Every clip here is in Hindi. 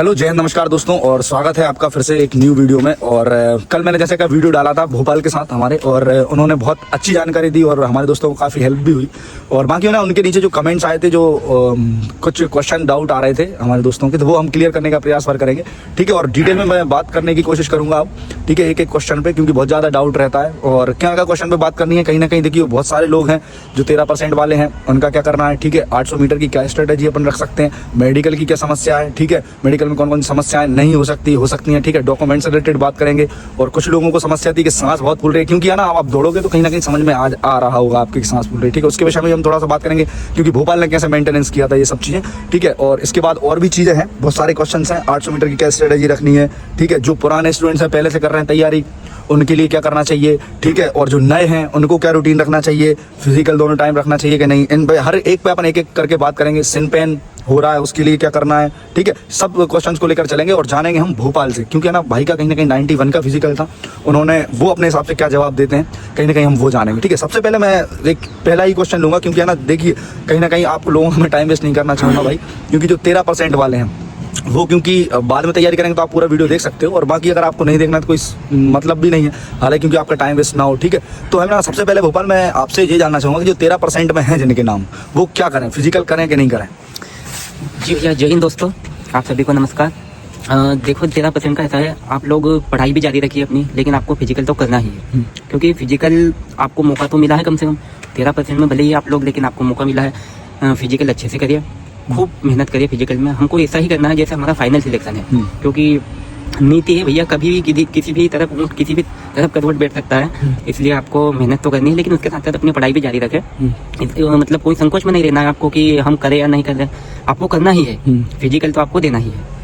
हेलो जय हिंद, नमस्कार दोस्तों, और स्वागत है आपका फिर से एक न्यू वीडियो में। और कल मैंने जैसे का वीडियो डाला था भोपाल के साथ हमारे, और उन्होंने बहुत अच्छी जानकारी दी और हमारे दोस्तों को काफ़ी हेल्प भी हुई। और बाकी ना उनके नीचे जो कमेंट्स आए थे, जो कुछ क्वेश्चन डाउट आ रहे थे हमारे दोस्तों के, तो वो हम क्लियर करने का प्रयास करेंगे, ठीक है। और डिटेल में मैं बात करने की कोशिश करूंगा अब, ठीक है, एक एक क्वेश्चन पे, क्योंकि बहुत ज़्यादा डाउट रहता है। और क्या क्या क्वेश्चन पे बात करनी है, कहीं ना कहीं देखिए बहुत सारे लोग हैं जो 13% वाले हैं, उनका क्या करना है, ठीक है। 800 मीटर की क्या स्ट्रेटेजी अपन रख सकते हैं, मेडिकल की क्या समस्या है, ठीक है, मेडिकल में कौन कौन सी समस्याएं नहीं हो सकती हैं, ठीक है। डॉक्यूमेंट से रिलेटेड बात करेंगे। और कुछ लोगों को समस्या थी कि सांस बहुत फूल रही है, क्योंकि है ना आप दौड़ोगे तो कहीं ना कहीं समझ में आ रहा होगा आपकी सांस फूल रही है, ठीक है। उसके विषय में हम थोड़ा सा बात करेंगे, क्योंकि भोपाल ने कैसे मेंटेनेंस किया था, ये सब चीज़ें, ठीक है। और इसके बाद और भी चीज़ें हैं, बहुत सारे क्वेश्चन हैं। 800 मीटर की क्या स्ट्रेटेजी रखनी है, ठीक है। जो पुराने स्टूडेंट्स हैं, पहले से कर रहे हैं तैयारी, उनके लिए क्या करना चाहिए, ठीक है। और जो नए हैं उनको क्या रूटीन रखना चाहिए, फिजिकल दोनों टाइम रखना चाहिए कि नहीं, इन हर एक पे अपन एक एक करके बात करेंगे। सिन पेन हो रहा है उसके लिए क्या करना है, ठीक है। सब क्वेश्चंस को लेकर चलेंगे और जानेंगे हम भोपाल से, क्योंकि ना भाई का कहीं ना कहीं 91 का फिजिकल था, उन्होंने वो अपने हिसाब से क्या जवाब देते हैं, कहीं ना कहीं हम वो जानेंगे, ठीक है। सबसे पहले मैं एक पहला ही क्वेश्चन लूँगा, क्योंकि है ना देखिए कहीं ना कहीं आप लोगों को मैं टाइम वेस्ट नहीं करना चाहूँगा भाई, क्योंकि जो 13% वाले हैं वो, क्योंकि बाद में तैयारी करेंगे तो आप पूरा वीडियो देख सकते हो, और बाकी अगर आपको नहीं देखना तो कोई मतलब भी नहीं है, हालांकि क्योंकि आपका टाइम वेस्ट ना हो, ठीक है। तो हम ना सबसे पहले भोपाल मैं आपसे ये जानना चाहूँगा कि जो 13% में हैं जिनके नाम, वो क्या करें, फिजिकल करें कि नहीं करें। जी भैया, जय हिंद दोस्तों, आप सभी को नमस्कार। देखो 13% का ऐसा है, आप लोग पढ़ाई भी जारी रखिए अपनी, लेकिन आपको फिजिकल तो करना ही है, क्योंकि फिजिकल आपको मौका तो मिला है कम से कम 13% में, भले ही आप लोग, लेकिन आपको मौका मिला है। फिजिकल अच्छे से करिए, खूब मेहनत करिए फिजिकल में। हमको ऐसा ही करना है जैसे हमारा फाइनल सिलेक्शन है, क्योंकि नीति है भैया, कभी भी किसी भी तरफ करवट बैठ सकता है, इसलिए आपको मेहनत तो करनी है, लेकिन उसके साथ साथ अपनी पढ़ाई भी जारी रखें। मतलब कोई संकोच में नहीं रहना है आपको कि हम करें या नहीं करें, आपको करना ही है, फिजिकल तो आपको देना ही है।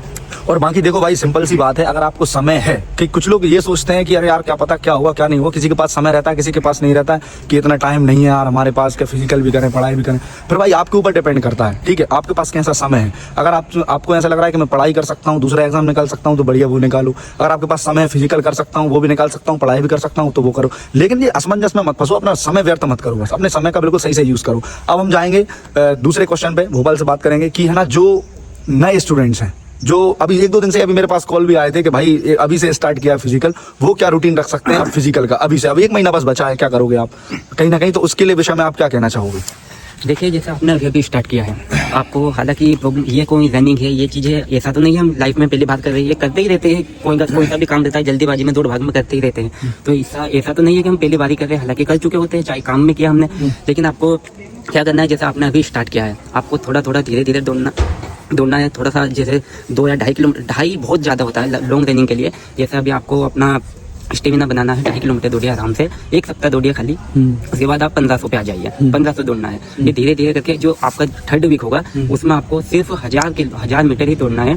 और बाकी देखो भाई, सिंपल सी बात है, अगर आपको समय है, कि कुछ लोग ये सोचते हैं कि अरे यार क्या पता क्या हुआ क्या नहीं हुआ, किसी के पास समय रहता है, किसी के पास नहीं रहता है, कि इतना टाइम नहीं है यार हमारे पास, कि फिजिकल भी करें पढ़ाई भी करें। फिर भाई आपके ऊपर डिपेंड करता है, ठीक है, आपके पास कैसा समय है। अगर आपको ऐसा लग रहा है कि मैं पढ़ाई कर सकता हूँ, दूसरा एग्जाम निकाल सकता हूँ, तो बढ़िया वो निकालो। अगर आपके पास समय है, फिजिकल कर सकता हूँ, वो भी निकाल सकता हूँ, पढ़ाई भी कर सकता हूँ, तो वो करो। लेकिन ये असमंजस में मत फंसो, अपना समय व्यर्थ मत करो, बस अपने समय का बिल्कुल सही से यूज करो। अब हम जाएंगे दूसरे क्वेश्चन पे, भोपाल से बात करेंगे कि है ना जो नए स्टूडेंट्स हैं, जो अभी 1-2 दिन से अभी मेरे पास कॉल भी आए थे कि भाई अभी से स्टार्ट किया फिजिकल, वो क्या रूटीन रख सकते हैं अब फिजिकल का, अभी से, अब 1 महीना बस बचा है, क्या करोगे आप कहीं ना कहीं, तो उसके लिए विषय में आप क्या कहना चाहोगे। देखिए, जैसे आपने अभी स्टार्ट किया है, आपको हालांकि प्रॉब्लम ये कोई रनिंग है, ये चीज़ है, ऐसा तो नहीं है हम लाइफ में पहली बात कर रहे हैं, ये करते ही रहते हैं, कोई सा भी काम रहता है जल्दीबाजी में दौड़ भाग में करते ही रहते हैं, तो ऐसा तो नहीं है कि हम पहली बारी कर रहे हैं, हालांकि कर चुके होते हैं, चाहे काम में किया हमने, लेकिन आपको क्या करना है, जैसे आपने अभी स्टार्ट किया है, आपको थोड़ा थोड़ा धीरे धीरे दौड़ना है, थोड़ा सा, जैसे 2 या 2.5 किलोमीटर, 2.5 बहुत ज़्यादा होता है लॉन्ग रनिंग के लिए। जैसे अभी आपको अपना स्टेमिना बनाना है, 2.5 किलोमीटर दौड़िए आराम से, 1 सप्ताह दौड़िए खाली, उसके बाद आप 1500 पे आ जाइए, 1500 दौड़ना है। ये धीरे धीरे करके जो आपका 3rd वीक होगा, उसमें आपको सिर्फ 1000 मीटर ही दौड़ना है,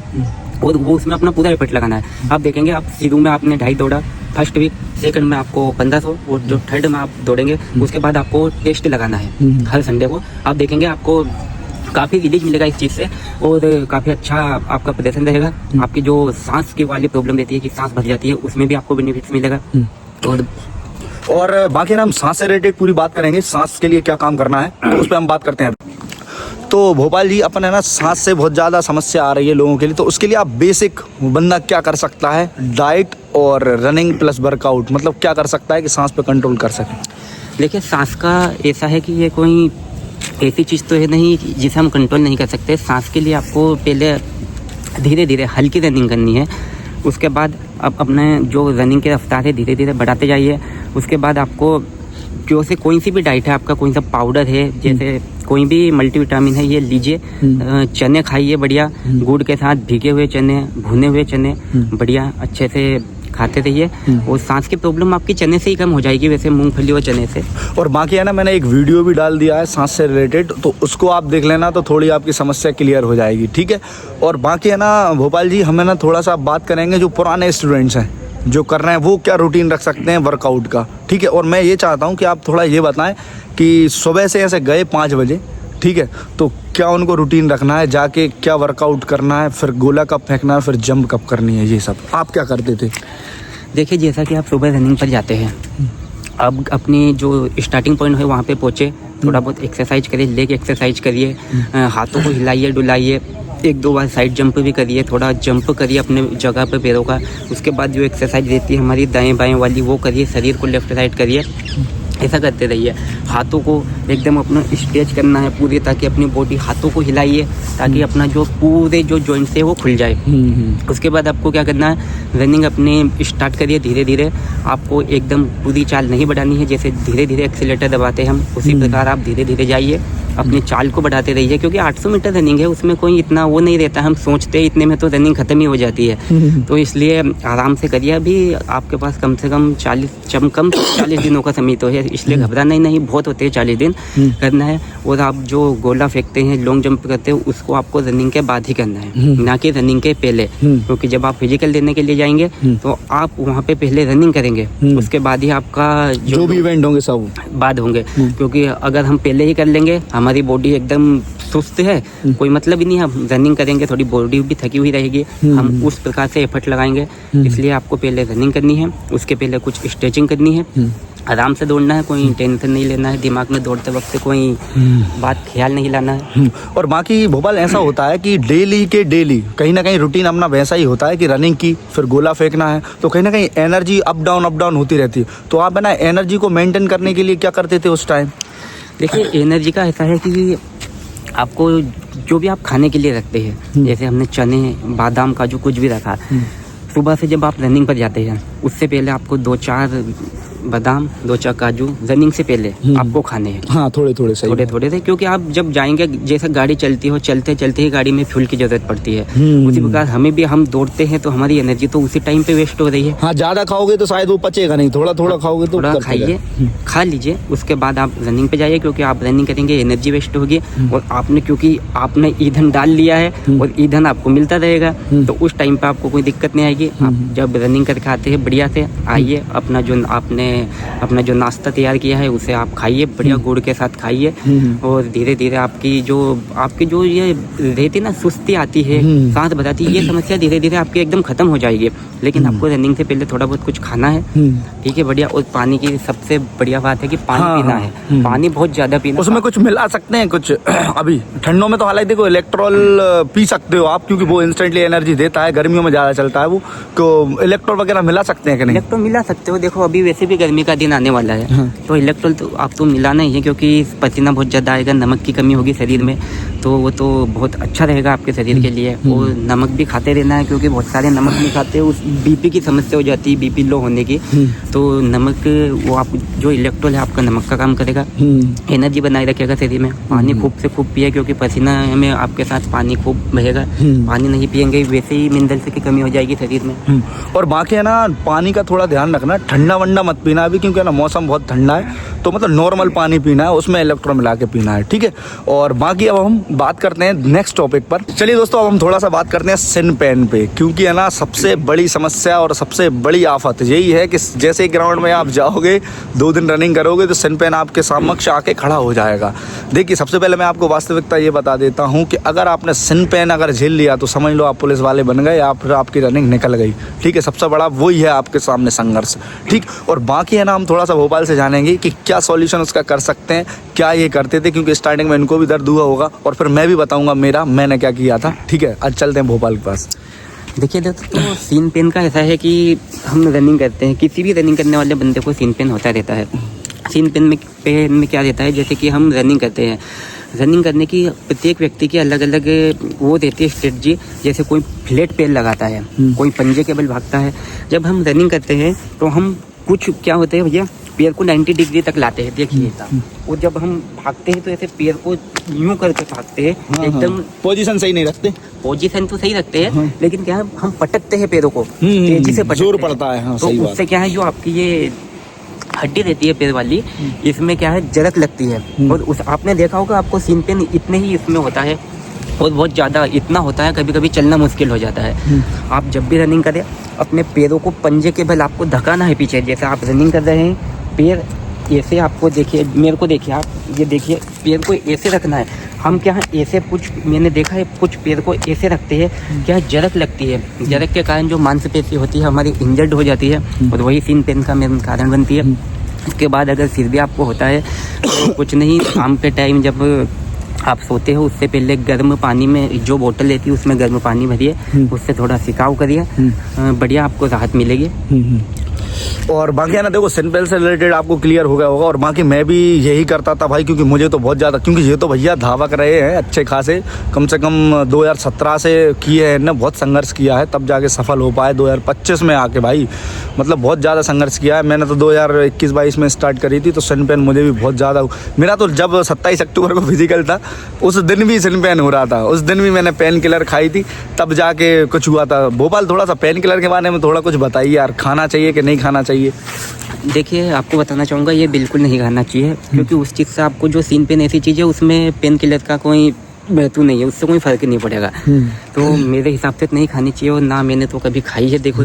और वो उसमें अपना पूरा एफर्ट लगाना है। आप देखेंगे, आप शुरू में आपने 2.5 दौड़ा 1st वीक, 2nd में आपको 1500, और जो 3rd में आप दौड़ेंगे उसके बाद आपको टेस्ट लगाना है हर संडे को। आप देखेंगे आपको काफ़ी रिलीज मिलेगा इस चीज़ से, और काफ़ी अच्छा आपका प्रदर्शन रहेगा। आपकी जो सांस की वाली प्रॉब्लम रहती है कि सांस भर जाती है, उसमें भी आपको बेनिफिट्स मिलेगा। और बाकी ना हम सांस से रिलेटेड पूरी बात करेंगे, सांस के लिए क्या काम करना है, तो उस पर हम बात करते हैं। तो भोपाल जी, अपन है ना सांस से बहुत ज़्यादा समस्या आ रही है लोगों के लिए, तो उसके लिए आप बेसिक बंदा क्या कर सकता है, डाइट और रनिंग प्लस वर्कआउट, मतलब क्या कर सकता है कि सांस पे कंट्रोल कर सके। देखिए, सांस का ऐसा है कि ये कोई ऐसी चीज़ तो है नहीं जिसे हम कंट्रोल नहीं कर सकते। सांस के लिए आपको पहले धीरे धीरे हल्की रनिंग करनी है, उसके बाद आप अपने जो रनिंग की रफ्तार है धीरे धीरे बढ़ाते जाइए। उसके बाद आपको जो से कोई सी भी डाइट है, आपका कोई सा पाउडर है, जैसे कोई भी मल्टीविटामिन है, ये लीजिए। चने खाइए बढ़िया, गुड़ के साथ भीगे हुए चने, भुने हुए चने बढ़िया अच्छे से खाते रहिए, और सांस की प्रॉब्लम आपकी चने से ही कम हो जाएगी, वैसे मूंगफली और चने से। और बाकी है ना, मैंने एक वीडियो भी डाल दिया है सांस से रिलेटेड, तो उसको आप देख लेना, तो थोड़ी आपकी समस्या क्लियर हो जाएगी, ठीक है। और बाकी है ना भोपाल जी, हमें ना थोड़ा सा बात करेंगे जो पुराने स्टूडेंट्स हैं जो कर रहे हैं, वो क्या रूटीन रख सकते हैं वर्कआउट का, ठीक है। और मैं ये चाहता हूँ कि आप थोड़ा ये बताएं कि सुबह से ऐसे गए 5 बजे, ठीक है, तो क्या उनको रूटीन रखना है, जाके क्या वर्कआउट करना है, फिर गोला कब फेंकना है, फिर जंप कब करनी है, ये सब आप क्या करते थे। देखिए, जैसा कि आप सुबह रनिंग पर जाते हैं, अब अपनी जो स्टार्टिंग पॉइंट है वहाँ पे पहुँचे, थोड़ा बहुत एक्सरसाइज करिए, लेग एक्सरसाइज करिए, हाथों को हिलाइए डुलाइए, एक दो बार साइड जंप भी करिए, थोड़ा जंप करिए अपने जगह पे पैरों का। उसके बाद जो एक्सरसाइज रहती है हमारी दाएं बाएं वाली वो करिए, शरीर को लेफ्ट राइट करिए, ऐसा करते रहिए। हाथों को एकदम अपना स्ट्रेच करना है पूरी, ताकि अपनी बॉडी हाथों को हिलाइए, ताकि अपना जो पूरे जो जॉइंट्स है वो खुल जाए। उसके बाद आपको क्या करना है, रनिंग अपने स्टार्ट करिए धीरे धीरे। आपको एकदम पूरी चाल नहीं बढ़ानी है, जैसे धीरे धीरे एक्सीलेटर दबाते हैं हम उसी प्रकार आप धीरे धीरे जाइए, अपनी चाल को बढ़ाते रहिए। क्योंकि 800 मीटर रनिंग है, उसमें कोई इतना वो नहीं रहता, हम सोचते हैं इतने में तो रनिंग खत्म ही हो जाती है। तो इसलिए आराम से करिए। अभी आपके पास कम से कम 40 दिनों का समय तो है, इसलिए घबराना ही नहीं, बहुत होते हैं 40 दिन करना है। और आप जो गोला फेंकते हैं, लॉन्ग जंप करते हैं, उसको आपको रनिंग के बाद ही करना है, ना कि रनिंग के पहले। क्योंकि जब आप फिजिकल देने के लिए जाएंगे तो आप वहाँ पे पहले रनिंग करेंगे, उसके बाद ही आपका जो भी इवेंट होंगे सब बाद होंगे। क्योंकि अगर हम पहले ही कर लेंगे, हमारी बॉडी एकदम सुस्त है, कोई मतलब ही नहीं, हम रनिंग करेंगे थोड़ी बॉडी भी थकी हुई रहेगी, हम उस प्रकार से एफर्ट लगाएंगे। इसलिए आपको पहले रनिंग करनी है, उसके पहले कुछ स्ट्रेचिंग करनी है, आराम से दौड़ना है, कोई टेंशन नहीं लेना है, दिमाग में दौड़ते वक्त कोई बात ख्याल नहीं लाना है। और बाकी भोपाल ऐसा होता है कि डेली के डेली कहीं ना कहीं रूटीन अपना वैसा ही होता है कि रनिंग की, फिर गोला फेंकना है, तो कहीं ना कहीं एनर्जी अप डाउन होती रहती है। तो आप है ना एनर्जी को मेंटेन करने के लिए क्या करते थे उस टाइम? देखिए, एनर्जी का ऐसा है कि आपको जो भी आप खाने के लिए रखते हैं, जैसे हमने चने, बादाम, काजू कुछ भी रखा, सुबह से जब आप रनिंग पर जाते हैं उससे पहले आपको 2-4 बादाम, 2-4 काजू रनिंग से पहले आपको खाने हैं। हाँ, थोड़े थोड़े से, क्योंकि आप जब जाएंगे, जैसा गाड़ी चलती हो, चलते चलते ही गाड़ी में फ्यूल की जरूरत पड़ती है, उसी प्रकार हमें भी, हम दौड़ते हैं तो हमारी एनर्जी तो उसी टाइम पे वेस्ट हो रही है। हाँ, ज्यादा खाओगे तो शायद वो पचेगा नहीं, थोड़ा थोड़ा खाओगे तो थोड़ा खाइए, खा लीजिए, उसके बाद आप रनिंग पे जाइए। क्योंकि आप रनिंग करेंगे, एनर्जी वेस्ट होगी, और आपने क्योंकि आपने ईंधन डाल लिया है और ईंधन आपको मिलता रहेगा, तो उस टाइम पे आपको कोई दिक्कत नहीं आएगी। आप जब रनिंग करके आते हैं बढ़िया से आइए, अपना जो नाश्ता तैयार किया है उसे आप खाइए, बढ़िया गुड़ के साथ खाइए, और धीरे धीरे आपकी जो ये रहती ना सुस्ती आती है, सांस बताती है, ये समस्या धीरे धीरे आपकी एकदम खत्म हो जाएगी। लेकिन आपको रनिंग से पहले थोड़ा बहुत कुछ खाना है, ठीक है, बढ़िया। और पानी की सबसे बढ़िया बात है कि पानी पीना है, पानी बहुत ज्यादा पीना। उसमें कुछ मिला सकते हैं कुछ अभी ठंडों में तो हालांकि देखो इलेक्ट्रॉल पी सकते हो आप, क्योंकि वो इंस्टेंटली एनर्जी देता है, गर्मियों में ज्यादा चलता है वो, तो इलेक्ट्रॉल वगैरह मिला सकते हैं कि नहीं? इलेक्ट्रॉल मिला सकते हो। देखो, अभी वैसे भी गर्मी का दिन आने वाला है, तो इलेक्ट्रॉल तो आपको मिलाना ही है, क्योंकि पसीना बहुत ज़्यादा आएगा, नमक की कमी होगी शरीर में, तो वो तो बहुत अच्छा रहेगा आपके शरीर के लिए। और नमक भी खाते रहना है, क्योंकि बहुत सारे नमक नहीं खाते, उस बीपी की समस्या हो जाती है, बीपी लो होने की। तो नमक, वो आप जो इलेक्ट्रॉल है आपका नमक का काम करेगा, एनर्जी बनाए रखेगा शरीर में। पानी खूब से खूब पिए, क्योंकि पसीना में आपके साथ पानी खूब बहेगा, पानी नहीं पियेंगे वैसे ही मिनरल्स की कमी हो जाएगी शरीर में। और बाकी है ना, पानी का थोड़ा ध्यान रखना, ठंडा वंडा मत पीना अभी, क्योंकि ना मौसम बहुत ठंडा है, तो मतलब नॉर्मल पानी पीना है, उसमें इलेक्ट्रॉल मिला के पीना है, ठीक है। और बाकी अब हम बात करते हैं नेक्स्ट टॉपिक पर। चलिए दोस्तों, अब हम थोड़ा सा बात करते हैं सिन पेन पे, क्योंकि है ना सबसे बड़ी समस्या और सबसे बड़ी आफत यही है कि जैसे ही ग्राउंड में आप जाओगे, 2 दिन रनिंग करोगे, तो सिन पेन आपके समक्ष आके खड़ा हो जाएगा। देखिए, सबसे पहले मैं आपको वास्तविकता ये बता देता हूँ कि अगर आपने सिन पेन अगर झेल लिया तो समझ लो आप पुलिस वाले बन गए, या फिर आपकी रनिंग निकल गई, ठीक है। सबसे बड़ा वही है आपके सामने संघर्ष, ठीक। और बाकी है ना, हम थोड़ा सा भोपाल से जानेंगे कि क्या सॉल्यूशन उसका कर सकते हैं, क्या ये करते थे, क्योंकि स्टार्टिंग में इनको भी दर्द हुआ होगा, और फिर मैं भी बताऊंगा मैंने क्या किया था, ठीक है। आज चलते हैं भोपाल के पास। देखिए दोस्तों, तो सीन पेन का ऐसा है कि हम रनिंग करते हैं, किसी भी रनिंग करने वाले बंदे को सीन पेन होता रहता है। सीन पेन में क्या रहता है, जैसे कि हम रनिंग करते हैं, रनिंग करने की प्रत्येक व्यक्ति की अलग अलग वो देती है स्ट्रेटजी। जैसे कोई फ्लैट पैर लगाता है, कोई पंजे के बल भागता है। जब हम रनिंग करते हैं तो हम कुछ क्या होते हैं भैया, पैर को 90 डिग्री तक लाते हैं, देखिए। और जब हम भागते हैं तो ऐसे पैर को यूं करके भागते हैं, एकदम पोजीशन सही नहीं रखते। पोजीशन तो सही रखते हैं, लेकिन क्या है, हम पटकते हैं पैरों को, तेजी से पटकते जोर पड़ता है। हाँ, तो सही बात। उससे क्या है, जो आपकी ये हड्डी रहती है पैर वाली, इसमें क्या है, जरक लगती है। और उस आपने देखा होगा, आपको सीन पेन इतने ही इसमें होता है, और बहुत ज़्यादा इतना होता है, कभी कभी चलना मुश्किल हो जाता है। आप जब भी रनिंग करें, अपने पैरों को पंजे के बल आपको धकाना है पीछे। जैसे आप रनिंग कर रहे हैं, पैर ऐसे आपको देखिए, मेरे को देखिए, आप ये देखिए, पैर को ऐसे रखना है। हम क्या है, ऐसे कुछ मैंने देखा है, कुछ पैर को ऐसे रखते हैं, क्या जरक लगती है, जरक के कारण जो मांसपेशी होती है हमारी इंजर्ड हो जाती है, और वही सीन पेन का मेन कारण बनती है। उसके बाद अगर सिर भी आपको होता है तो कुछ नहीं, शाम के टाइम जब आप सोते हो उससे पहले गर्म पानी में जो बोतल लेती है उसमें गर्म पानी भरिए, उससे थोड़ा सिकाव करिए, बढ़िया आपको राहत मिलेगी। और बाकी है ना, देखो सिंपल से रिलेटेड आपको क्लियर हो गया होगा। और बाकी मैं भी यही करता था भाई, क्योंकि मुझे तो बहुत ज़्यादा, क्योंकि ये तो भैया धावक रहे हैं अच्छे खासे, कम से कम 2017 से किए हैं ना, बहुत संघर्ष किया है तब जाके सफल हो पाए 2025 में आके भाई, मतलब बहुत ज़्यादा संघर्ष किया है। मैंने तो 2021-22 में स्टार्ट करी थी, तो सन पेन मुझे भी बहुत ज़्यादा, मेरा तो जब 27 अक्टूबर को फिजिकल था उस दिन भी सन पेन हो रहा था, उस दिन भी मैंने पेन किलर खाई थी, तब जाके कुछ हुआ था। भोपाल थोड़ा सा पेन किलर के बारे में थोड़ा कुछ बताइए यार, खाना चाहिए कि नहीं खाना चाहिए? देखिए आपको बताना चाहूँगा, ये बिल्कुल नहीं खाना चाहिए, क्योंकि उस चीज़ से आपको जो सीन पेन ऐसी चीज़ है उसमें पेन किलर का कोई महत्व नहीं है, उससे कोई फ़र्क नहीं पड़ेगा। तो मेरे हिसाब से नहीं खानी चाहिए, और ना मैंने तो कभी खाई है। देखो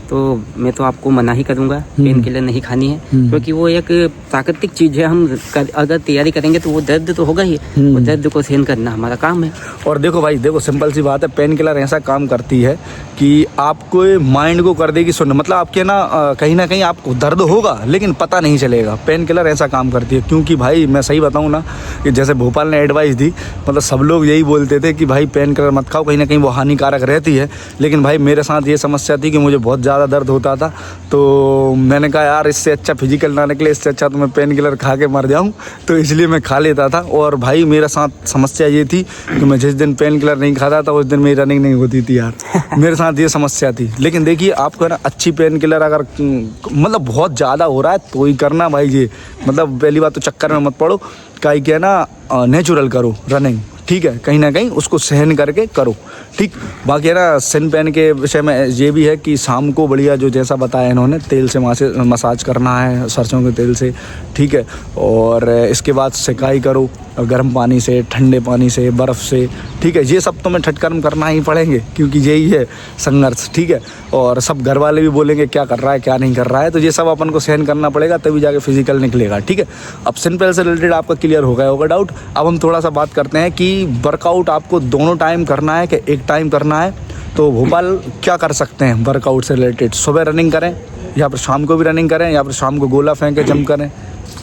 तो मैं तो आपको मना ही करूँगा, पेन किलर नहीं खानी है, क्योंकि वो एक प्राकृतिक चीज़ है। हम अगर तैयारी करेंगे तो वो दर्द तो होगा ही, वो दर्द को सहन करना हमारा काम है। और देखो भाई, देखो सिंपल सी बात है, पेन किलर ऐसा काम करती है कि आपको माइंड को कर देगी सुनना, मतलब आपके ना कहीं आपको दर्द होगा लेकिन पता नहीं चलेगा। पेन किलर ऐसा काम करती है, क्योंकि भाई मैं सही बताऊँ ना, कि जैसे भोपाल ने एडवाइस दी, मतलब सब लोग यही बोलते थे कि भाई पेन किलर मत खाओ, कहीं ना कहीं वो हानिकारक रहती है। लेकिन भाई मेरे साथ ये समस्या थी कि मुझे बहुत ज़्यादा दर्द होता था, तो मैंने कहा यार इससे अच्छा फिजिकल ना निकले, इससे अच्छा तो मैं पेन किलर खा के मर जाऊँ, तो इसलिए मैं खा लेता था। और भाई मेरे साथ समस्या ये थी कि मैं जिस दिन पेन किलर नहीं खाता था उस दिन मेरी रनिंग नहीं होती थी यार, मेरे साथ ये समस्या थी। लेकिन देखिए आपको है ना, अच्छी पेन किलर अगर मतलब बहुत ज़्यादा हो रहा है तो ही करना भाई ये, मतलब पहली बात तो चक्कर में मत पड़ो, काहे कि है ना नेचुरल करो रनिंग, ठीक है, कहीं ना कहीं उसको सहन करके करो, ठीक। बाकी है ना सन पेन के विषय में ये भी है कि शाम को बढ़िया जो जैसा बताया इन्होंने, तेल से मसाज करना है सरसों के तेल से, ठीक है। और इसके बाद सिकाई करो गर्म पानी से, ठंडे पानी से, बर्फ़ से, ठीक है। ये सब तो मैं ठटकर्म करना ही पड़ेंगे, क्योंकि यही है संघर्ष, ठीक है। और सब घर वाले भी बोलेंगे क्या कर रहा है क्या नहीं कर रहा है, तो ये सब अपन को सहन करना पड़ेगा, तभी जाके फिजिकल निकलेगा, ठीक है। अब सिंपल से रिलेटेड आपका क्लियर हो गया होगा डाउट। अब हम थोड़ा सा बात करते हैं कि वर्कआउट आपको दोनों टाइम करना है कि एक टाइम करना है। तो भोपाल क्या कर सकते हैं वर्कआउट से रिलेटेड? सुबह रनिंग करें या फिर शाम को भी रनिंग करें, या फिर शाम को गोला फेंके जंप करें,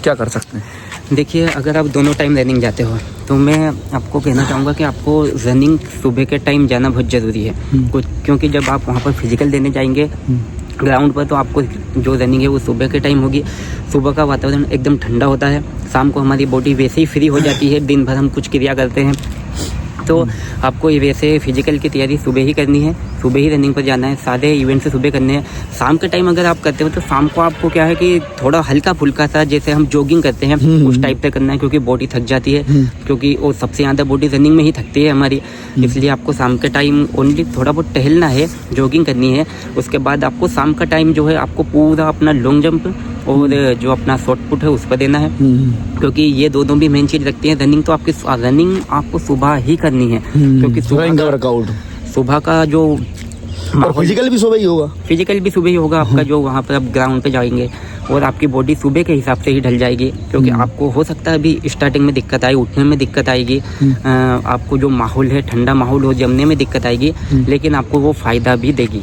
क्या कर सकते हैं? देखिए अगर आप दोनों टाइम रनिंग जाते हो तो मैं आपको कहना चाहूँगा कि आपको रनिंग सुबह के टाइम जाना बहुत ज़रूरी है, क्योंकि जब आप वहाँ पर फिजिकल देने जाएंगे ग्राउंड पर, तो आपको जो रनिंग है वो सुबह के टाइम होगी। सुबह का वातावरण एकदम ठंडा होता है, शाम को हमारी बॉडी वैसे ही फ्री हो जाती है, दिन भर हम कुछ क्रिया करते हैं, तो आपको ये वैसे फिजिकल की तैयारी सुबह ही करनी है, सुबह ही रनिंग पर जाना है, सारे इवेंट से सुबह करने हैं। शाम के टाइम अगर आप करते हो तो शाम को आपको क्या है कि थोड़ा हल्का फुल्का सा, जैसे हम जॉगिंग करते हैं उस टाइप से करना है, क्योंकि बॉडी थक जाती है, क्योंकि वो सबसे ज़्यादा बॉडी रनिंग में ही थकती है हमारी, इसलिए आपको शाम के टाइम ओनली थोड़ा बहुत टहलना है, जॉगिंग करनी है। उसके बाद आपको शाम का टाइम जो है आपको पूरा अपना लॉन्ग जंप और जो अपना शॉर्ट पुट है उस पर देना है, क्योंकि ये दोनों भी मेन चीज़ रखती है। रनिंग तो रनिंग आपको सुबह ही करनी है, क्योंकि सुबह का वर्कआउट, सुबह का जो फिजिकल भी सुबह ही होगा, फिजिकल भी सुबह ही होगा आपका, जो वहाँ पर आप ग्राउंड पे जाएंगे, और आपकी बॉडी सुबह के हिसाब से ही ढल जाएगी, क्योंकि आपको हो सकता है अभी स्टार्टिंग में दिक्कत आए, उठने में दिक्कत आएगी, आपको जो माहौल है ठंडा माहौल हो, जमने में दिक्कत आएगी, लेकिन आपको वो फ़ायदा भी देगी,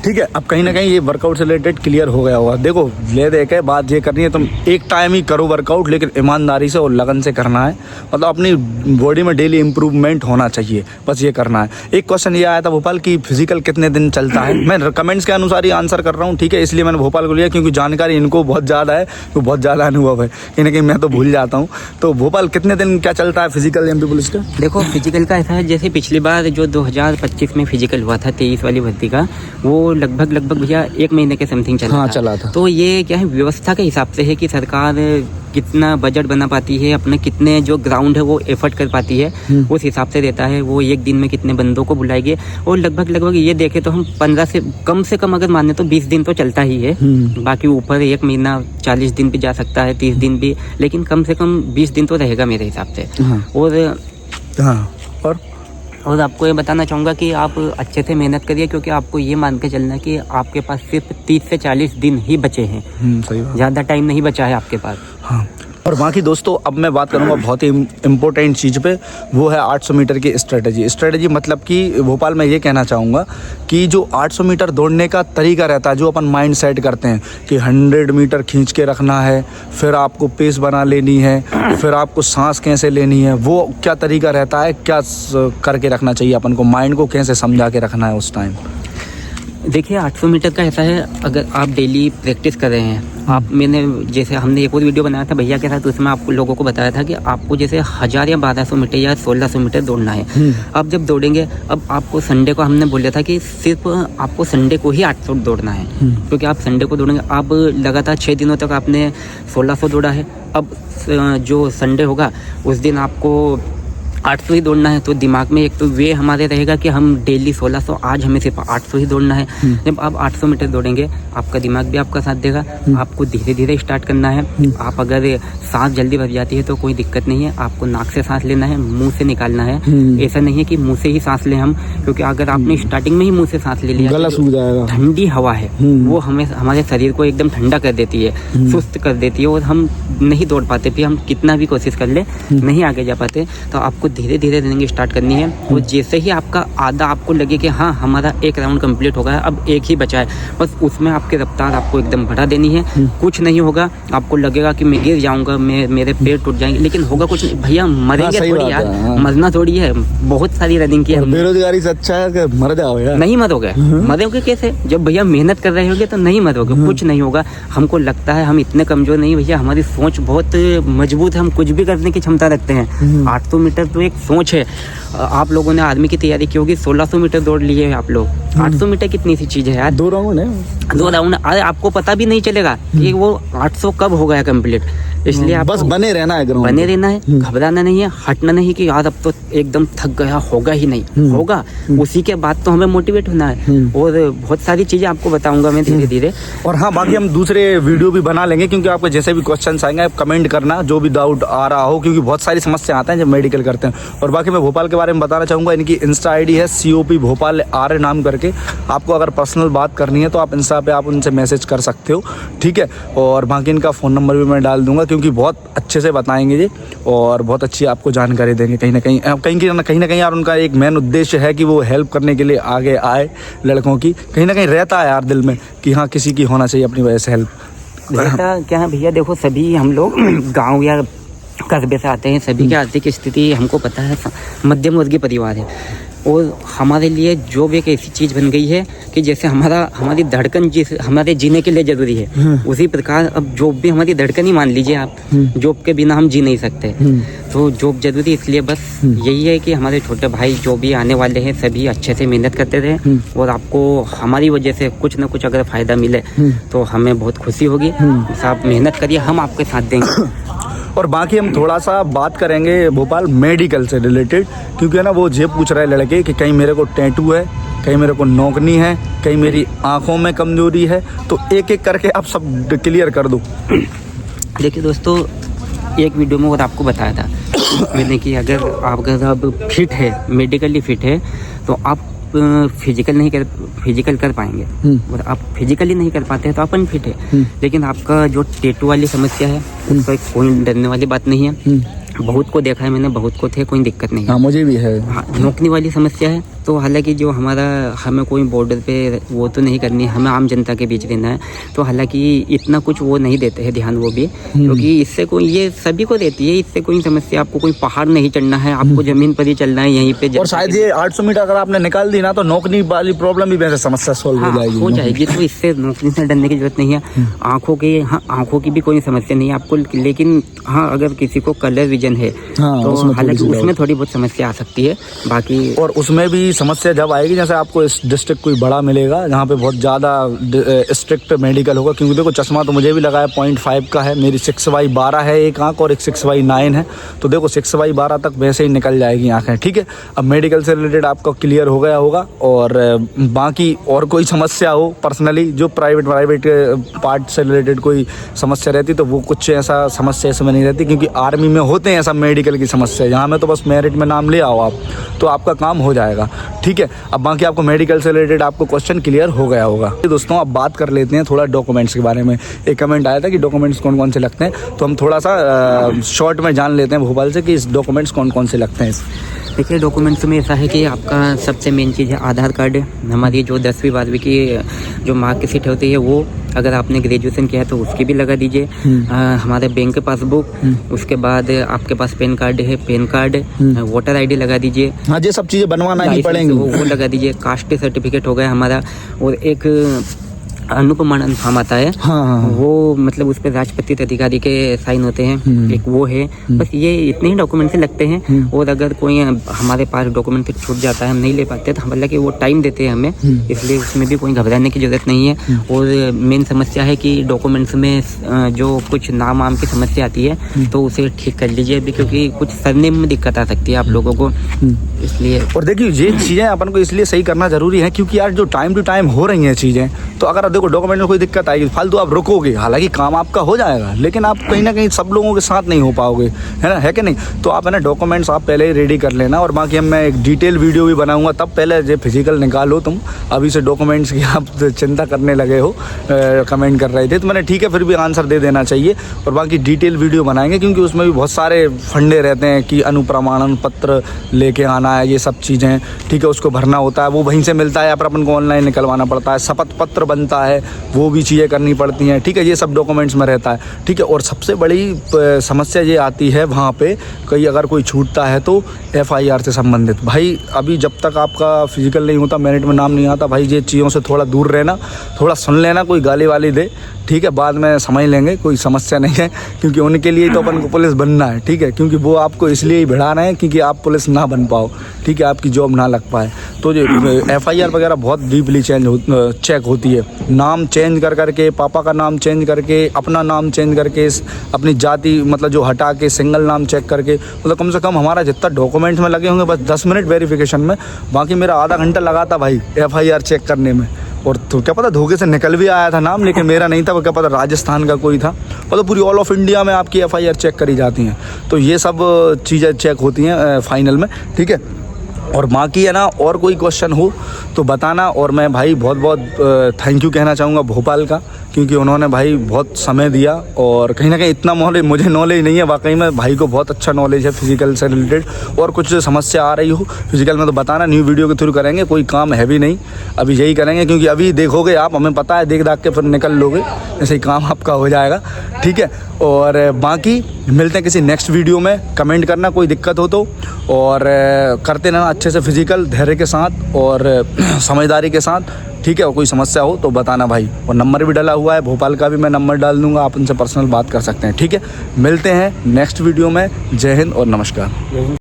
ठीक है। अब कहीं ना कहीं ये वर्कआउट से रिलेटेड क्लियर हो गया होगा। देखो ले दे के बात ये करनी है, तुम एक टाइम ही करो वर्कआउट, लेकिन ईमानदारी से और लगन से करना है, मतलब अपनी बॉडी में डेली इम्प्रूवमेंट होना चाहिए, बस ये करना है। एक क्वेश्चन ये आया था भोपाल की फिजिकल कितने दिन चलता है, मैं कमेंट्स के अनुसार ही आंसर कर रहा हूँ, ठीक है, इसलिए मैंने भोपाल को लिया, क्योंकि जानकारी इनको बहुत ज़्यादा है, तो बहुत ज़्यादा अनुभव है, कहीं ना कहीं मैं तो भूल जाता हूँ। तो भोपाल कितने दिन क्या चलता है फिजिकल एमपी पुलिस का? देखो फिजिकल का ऐसा है, जैसे पिछली बार जो 2025 में फिजिकल हुआ था 23 वाली भर्ती का, वो लगभग भैया 1 महीने के समथिंग चला था। तो ये क्या है, व्यवस्था के हिसाब से है कि सरकार कितना बजट बना पाती है, अपने कितने जो ग्राउंड है वो एफर्ट कर पाती है, उस हिसाब से देता है वो एक दिन में कितने बंदों को बुलाएंगे। और लगभग ये देखे तो हम 15 से कम अगर माने तो 20 दिन तो चलता ही है, बाकी ऊपर 1 महीना 40 दिन भी जा सकता है, 30 दिन भी, लेकिन कम से कम 20 दिन तो रहेगा मेरे हिसाब से। और आपको ये बताना चाहूँगा कि आप अच्छे से मेहनत करिए, क्योंकि आपको ये मान के चलना है कि आपके पास सिर्फ 30 से 40 दिन ही बचे हैं, सही बात, ज़्यादा टाइम नहीं बचा है आपके पास। हाँ। और बाकी दोस्तों अब मैं बात करूंगा बहुत ही इम्पोर्टेंट चीज़ पे, वो है 800 मीटर की स्ट्रेटजी मतलब कि भोपाल में ये कहना चाहूँगा कि जो 800 मीटर दौड़ने का तरीका रहता है, जो अपन माइंड सेट करते हैं कि 100 मीटर खींच के रखना है, फिर आपको पेस बना लेनी है, फिर आपको सांस कैसे लेनी है, वो क्या तरीका रहता है, क्या करके रखना चाहिए अपन को, माइंड को कैसे समझा के रखना है उस टाइम। देखिए 800 मीटर का ऐसा है, अगर आप डेली प्रैक्टिस कर रहे हैं, आप मैंने जैसे हमने एक और वीडियो बनाया था भैया के साथ, उसमें आपको लोगों को बताया था कि आपको जैसे 1000 या 1200 मीटर या 1600 मीटर दौड़ना है। अब जब दौड़ेंगे, अब आपको संडे को हमने बोला था कि सिर्फ आपको संडे को ही 800 दौड़ना है, क्योंकि आप संडे को दौड़ेंगे। अब लगातार 6 दिनों तक आपने 1600 दौड़ा है, अब जो संडे होगा उस दिन आपको 800 ही दौड़ना है। तो दिमाग में एक तो वे हमारे रहेगा कि हम डेली 1600, आज हमें सिर्फ 800 ही दौड़ना है। जब आप 800 मीटर दौड़ेंगे, आपका दिमाग भी आपका साथ देगा। आपको धीरे धीरे स्टार्ट करना है। आप अगर सांस जल्दी भर जाती है तो कोई दिक्कत नहीं है, आपको नाक से सांस लेना है, मुंह से निकालना है। ऐसा नहीं है कि मुंह से ही सांस लें हम, क्योंकि अगर आपने स्टार्टिंग में ही मुंह से सांस ले लिया, गला सूख जाएगा। ठंडी हवा है वो हमें हमारे शरीर को एकदम ठंडा कर देती है, सुस्त कर देती है, और हम नहीं दौड़ पाते। फिर हम कितना भी कोशिश कर ले नहीं आगे जा पाते। तो आपको धीरे धीरे रनिंग स्टार्ट करनी है। और जैसे ही आपका आधा आपको लगे कि हाँ हमारा एक राउंड कंप्लीट हो गया, अब एक ही बचा है, बस उसमें आपकी रफ्तार आपको एकदम बढ़ा देनी है। कुछ नहीं होगा, आपको लगेगा कि मैं गिर जाऊंगा, मेरे पैर टूट जाएंगे, लेकिन होगा कुछ नहीं भैया, मरेंगे थोड़ी यार, मरना थोड़ी है। बहुत सारी रनिंग की है, बेरोजगारी से अच्छा है कि मर जाओ यार। नहीं मरोगे, मरोगे कैसे? जब भैया मेहनत कर रहे होगे तो नहीं मरोगे, कुछ नहीं होगा। हमको लगता है हम इतने कमजोर नहीं भैया, हमारी सोच बहुत मजबूत है, हम कुछ भी करने की क्षमता रखते हैं। 800 मीटर तो एक सोच है। आप लोगों ने आर्मी की तैयारी की होगी, 1600 मीटर दौड़ लिए हैं आप लोग। 800 मीटर कितनी सी चीज है यार, 2 राउंड है, 2 राउंड। अरे आपको पता भी नहीं चलेगा कि वो 800 कब हो गया कंप्लीट। इसलिए आप बस बने रहना है, बने रहना है, घबराना नहीं है, हटना नहीं कि यार अब तो एकदम थक गया, होगा ही नहीं, होगा। उसी के बाद तो हमें मोटिवेट होना है। और बहुत सारी चीजें आपको बताऊंगा मैं धीरे धीरे। और हाँ, बाकी हम दूसरे वीडियो भी बना लेंगे, क्योंकि आपके जैसे भी क्वेश्चंस आएंगे आप कमेंट करना, जो भी डाउट आ रहा हो, क्योंकि बहुत सारी समस्या आते हैं जब मेडिकल करते हैं। और बाकी मैं भोपाल के बारे में बताना चाहूँगा, इनकी इंस्टा आईडी है COP भोपाल आर्य नाम करके। आपको अगर पर्सनल बात करनी है तो आप इंस्टा पे आप उनसे मैसेज कर सकते हो, ठीक है। और बाकी इनका फ़ोन नंबर भी मैं डाल दूंगा, क्योंकि बहुत अच्छे से बताएंगे ये और बहुत अच्छी आपको जानकारी देंगे। कहीं ना कहीं यार उनका एक मेन उद्देश्य है कि वो हेल्प करने के लिए आगे आए लड़कों की। कहीं ना कहीं रहता है यार दिल में कि हाँ किसी की होना चाहिए अपनी वजह से हेल्प। रहता क्या है भैया, देखो सभी हम लोग गाँव या कस्बे से आते हैं, सभी की आर्थिक स्थिति हमको पता है, मध्यम वर्गीय परिवार है। और हमारे लिए जॉब एक ऐसी चीज़ बन गई है कि जैसे हमारी धड़कन जिस हमारे जीने के लिए ज़रूरी है, उसी प्रकार अब जॉब भी हमारी धड़कन ही मान लीजिए आप। जॉब के बिना हम जी नहीं सकते, तो जॉब जरूरी। इसलिए बस यही है कि हमारे छोटे भाई जो भी आने वाले हैं सभी अच्छे से मेहनत करते रहे, और आपको हमारी वजह से कुछ ना कुछ अगर फ़ायदा मिले तो हमें बहुत खुशी होगी। आप मेहनत करिए, हम आपके साथ देंगे। और बाकी हम थोड़ा सा बात करेंगे भोपाल मेडिकल से रिलेटेड, क्योंकि ना वो ये पूछ रहे लड़के कि कहीं मेरे को टैटू है, कहीं मेरे को नौकनी है, कहीं मेरी आंखों में कमजोरी है, तो एक एक करके आप सब क्लियर कर दो। देखिए दोस्तों, एक वीडियो में और आपको बताया था मैंने कि अगर आप फिट है, मेडिकली फिट है, तो आप फिजिकल कर पाएंगे। और आप फिजिकली नहीं कर पाते हैं तो आप अनफिट है। लेकिन आपका जो टैटू वाली समस्या है उसका कोई डरने वाली बात नहीं है। बहुत को देखा है मैंने, बहुत को थे, कोई दिक्कत नहीं है। हाँ, मुझे भी है। हाँ, नौकरी वाली समस्या है तो हालांकि जो हमें कोई बॉर्डर पे वो तो नहीं करनी है, हमें आम जनता के बीच रहना है, तो हालांकि इतना कुछ वो नहीं देते हैं ध्यान वो भी, क्योंकि इससे कोई, ये सभी को देती है, इससे कोई समस्या। आपको कोई पहाड़ नहीं चढ़ना है, आपको जमीन पर ही चलना है यहीं पे। और शायद ये 800 मीटर अगर आपने निकाल दी ना तो नौकरी वाली प्रॉब्लम भी वैसे समस्या सॉल्व हो जाएगी। तो इससे नौकरी से डरने की जरूरत नहीं है। आंखों की भी कोई समस्या नहीं है आपको, लेकिन हाँ अगर किसी को कलर विजन है तो हालांकि उसमें थोड़ी बहुत समस्या आ सकती है। बाकी और उसमें भी समस्या जब आएगी, जैसे आपको इस डिस्ट्रिक्ट कोई बड़ा मिलेगा जहाँ पे बहुत ज़्यादा स्ट्रिक्ट मेडिकल होगा, क्योंकि देखो चश्मा तो मुझे भी लगा है 0.5 का है, मेरी 6/12 है एक आँख और एक 6/9 है, तो देखो 6/12 तक वैसे ही निकल जाएगी आँखें, ठीक है। अब मेडिकल से रिलेटेड आपका क्लियर हो गया होगा। और बाकी और कोई समस्या हो पर्सनली, जो प्राइवेट पार्ट से रिलेटेड कोई समस्या रहती तो वो कुछ ऐसा समस्या इसमें नहीं रहती, क्योंकि आर्मी में होते हैं हैं सब मेडिकल की समस्या। यहाँ में तो बस मेरिट में नाम ले आओ आप, तो आपका काम हो जाएगा, ठीक है। अब बाकी आपको मेडिकल से रिलेटेड आपको क्वेश्चन क्लियर हो गया होगा। दोस्तों अब बात कर लेते हैं थोड़ा डॉक्यूमेंट्स के बारे में। एक कमेंट आया था कि डॉक्यूमेंट्स कौन कौन से लगते हैं, तो हम थोड़ा सा शॉर्ट में जान लेते हैं भोपाल से कि इस डॉक्यूमेंट्स कौन कौन से लगते हैं। देखिए डॉक्यूमेंट्स में ऐसा है कि आपका सबसे मेन चीज़ है आधार कार्ड। हमारी जो 10वीं 12वीं की जो मार्कशीट होती है वो, अगर आपने ग्रेजुएशन किया है तो उसकी भी लगा दीजिए। हमारे बैंक के पासबुक, उसके बाद आपके पास पैन कार्ड है, पैन कार्ड, वोटर आईडी लगा दीजिए। हाँ, ये सब चीज़ें बनवाना ही पड़ेंगी, वो लगा दीजिए। कास्ट सर्टिफिकेट हो गया हमारा, और एक अनुप्रमाणन फॉर्म आता है। हाँ। वो मतलब उस पर राष्ट्रपति अधिकारी के साइन होते हैं, एक वो है। बस ये इतने ही डॉक्यूमेंट से लगते हैं। और अगर कोई हमारे पास डॉक्यूमेंट छूट जाता है, हम नहीं ले पाते, तो हालांकि वो टाइम देते हैं हमें, इसलिए उसमें भी कोई घबराने की जरूरत नहीं है। और मेन समस्या है कि डॉक्यूमेंट्स में जो कुछ नाम वाम की समस्या आती है तो उसे ठीक कर लीजिए अभी, क्योंकि कुछ सरनेम में दिक्कत आ सकती है आप लोगों को, इसलिए। और देखिए ये चीज़ें अपन को इसलिए सही करना जरूरी है क्योंकि यार जो टाइम टू टाइम हो रही हैं चीज़ें, तो अगर देखो डॉक्यूमेंट में कोई दिक्कत आएगी फालतू आप रुकोगे, हालांकि काम आपका हो जाएगा, लेकिन आप कहीं ना कहीं सब लोगों के साथ नहीं हो पाओगे, है ना, है कि नहीं। तो आप है ना डॉक्यूमेंट्स आप पहले ही रेडी कर लेना। और बाकी मैं एक डिटेल वीडियो भी बनाऊंगा, तब पहले जो फिजिकल निकालो तुम, अभी से डॉक्यूमेंट्स की आप चिंता करने लगे हो, कमेंट कर रहे थे, तो मैंने ठीक है फिर भी आंसर दे देना चाहिए। और बाकी डिटेल वीडियो बनाएंगे क्योंकि उसमें भी बहुत सारे फंडे रहते हैं कि अनुप्रमाणन पत्र लेके आना है, ये सब चीज़ें, ठीक है, उसको भरना होता है, वो वहीं से मिलता है या फिर अपन को ऑनलाइन निकलवाना पड़ता है। शपथ पत्र बनता है, वो भी चीज़ें करनी पड़ती हैं, ठीक है, ये सब डॉक्यूमेंट्स में रहता है, ठीक है। और सबसे बड़ी समस्या ये आती है वहाँ पे कहीं अगर कोई छूटता है तो FIR से संबंधित। भाई अभी जब तक आपका फिजिकल नहीं होता, मेरिट में नाम नहीं आता, भाई ये चीज़ों से थोड़ा दूर रहना, थोड़ा सुन लेना, कोई गाली वाली दे, ठीक है, बाद में समझ लेंगे, कोई समस्या नहीं है, क्योंकि उनके लिए तो अपन को पुलिस बनना है, ठीक है, क्योंकि वो आपको इसलिए ही भिड़ा रहे हैं क्योंकि आप पुलिस ना बन पाओ, ठीक है, आपकी जॉब ना लग पाए। तो जो FIR वगैरह बहुत डीपली चेक होती है, नाम चेंज कर करके, पापा का नाम चेंज करके, अपना नाम चेंज करके, अपनी जाति मतलब जो हटा के सिंगल नाम चेक करके, मतलब कम से कम हमारा जितना डॉक्यूमेंट्स में लगे होंगे बस 10 मिनट वेरिफिकेशन में, बाकी मेरा आधा घंटा लगा था भाई FIR चेक करने में। और तो क्या पता धोखे से निकल भी आया था नाम, लेकिन मेरा नहीं था, वो क्या पता राजस्थान का कोई था। मतलब पूरी ऑल ऑफ इंडिया में आपकी FIR चेक करी जाती हैं, तो ये सब चीज़ें चेक होती हैं फाइनल में, ठीक है। और बाकी है ना, और कोई क्वेश्चन हो तो बताना। और मैं भाई बहुत बहुत थैंक यू कहना चाहूँगा भोपाल का, क्योंकि उन्होंने भाई बहुत समय दिया, और कहीं ना कहीं इतना मुझे नॉलेज नहीं है, वाकई में भाई को बहुत अच्छा नॉलेज है फिजिकल से रिलेटेड। और कुछ समस्या आ रही हो फिजिकल में तो बताना, न्यू वीडियो के थ्रू करेंगे, कोई काम है भी नहीं, अभी यही करेंगे, क्योंकि अभी देखोगे आप, हमें पता है, देख दाख के फिर निकल लोगे, ऐसे ही काम आपका हो जाएगा, ठीक है। और बाकी मिलते हैं किसी नेक्स्ट वीडियो में, कमेंट करना कोई दिक्कत हो तो, और करते रहना अच्छे से फिजिकल, धैर्य के साथ और समझदारी के साथ, ठीक है। और कोई समस्या हो तो बताना भाई, और नंबर भी डाला हुआ है भोपाल का, भी मैं नंबर डाल दूंगा, आप उनसे पर्सनल बात कर सकते हैं, ठीक है। मिलते हैं नेक्स्ट वीडियो में, जय हिंद और नमस्कार।